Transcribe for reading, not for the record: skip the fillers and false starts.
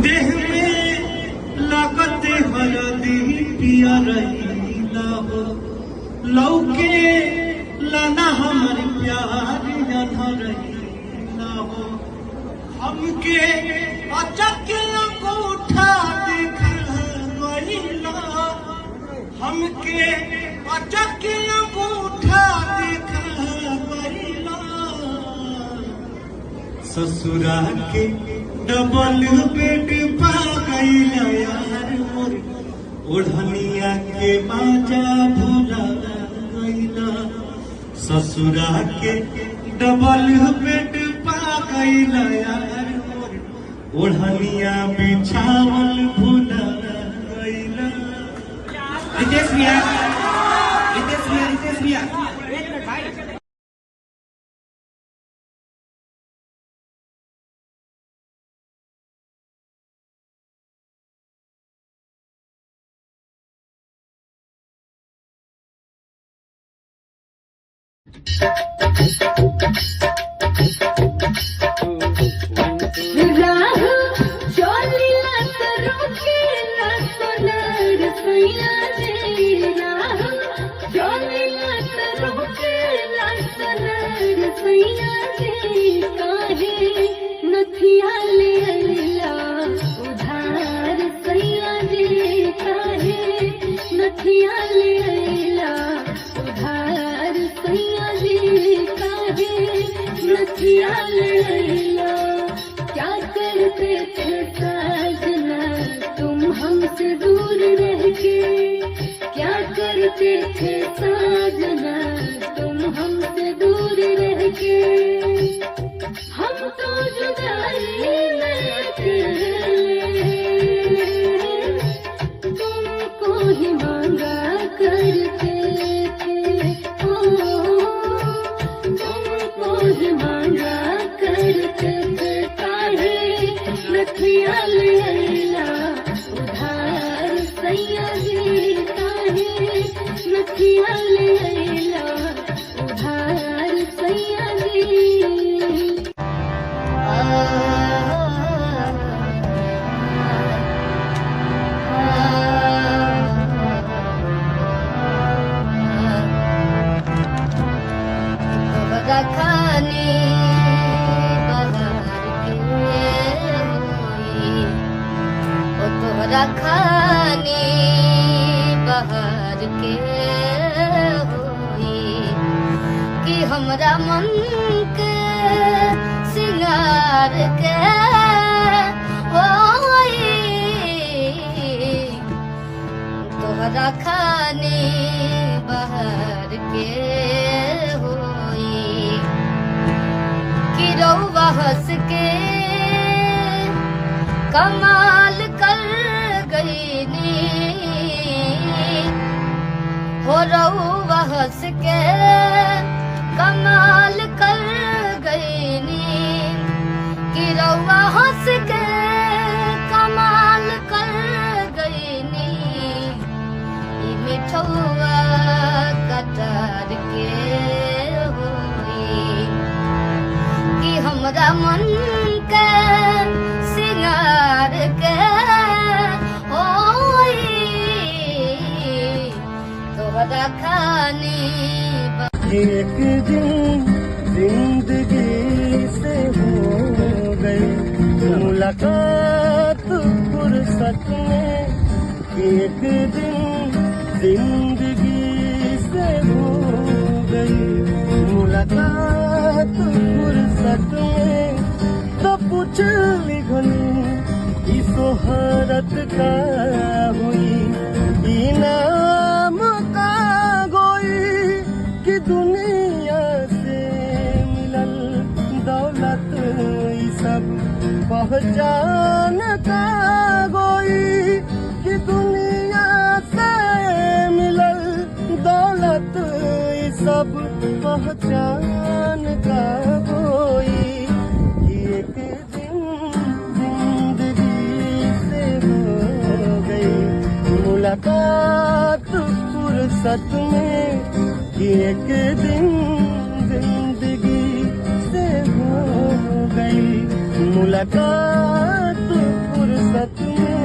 देह में लागते हरदी पिया रही हो लौके लाना हमार प्यार जाना रही हो हमके अचक अंगूठा देख गईला हमके अचक अंगूठा देख गईला ससुरा के डबल बेड पा गईला यार मोर ओढ़निया के बाजा भुला गईला ससुरा के डबल बेड पा गईला यार मोर ओढ़निया बिछावल भुला गईला। रितेश भैया क्या करते थे साजना तुम हमसे दूर रह के क्या करते थे साजना तुम हमसे दूर रह के हम तो जुदाई में तुमको ही मांगा करते थे तुमको ही मांगा करते थे काहे नथिया लेला उधार सैया जी काहे नथिया लेला उधार सैया जी। खाने बहार के होई कि हमरा मन के सिंगार के होई तोहरा खाने बहार के होई कि रउआ हंस के कमाल कर गईनी हो रउआ हंस के कमाल कर गईनी कि रउआ हंस के कमाल कर गईनी ई मिठौआ कटार के होई कि हमरा मन के सिंगार के खाने एक दिन जिंदगी से हो गई मुलाकात फुर्सत में एक दिन जिंदगी से हो गई मुलाकात फुर्सत में तो पूछ लिखनी इस सोहरत का हुई इनाम का गोई कि दुनिया से मिलल दौलत ई सब पहचान का गोई कि दुनिया से मिलल दौलत ई सब पहचान का गोई कि एक दिन जिंदगी से हो गई मुलाकात फुर्सत में कि एक दिन जिंदगी से हो गई मुलाकात फुर्सत फुर्सत में